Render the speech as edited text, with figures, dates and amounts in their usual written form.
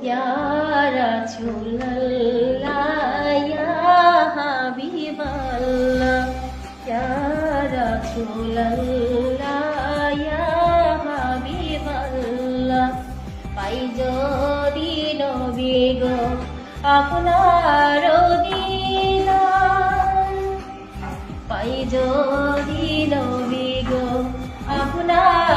ইয়া রাসূলুল্লাহ ইয়া হাবিবাল্লাহ ইয়া রাসূলুল্লাহ ইয়া হাবিবাল্লাহ পাই যদি নবী গো আপনার দিদার পাই যদি নবী গো আপনার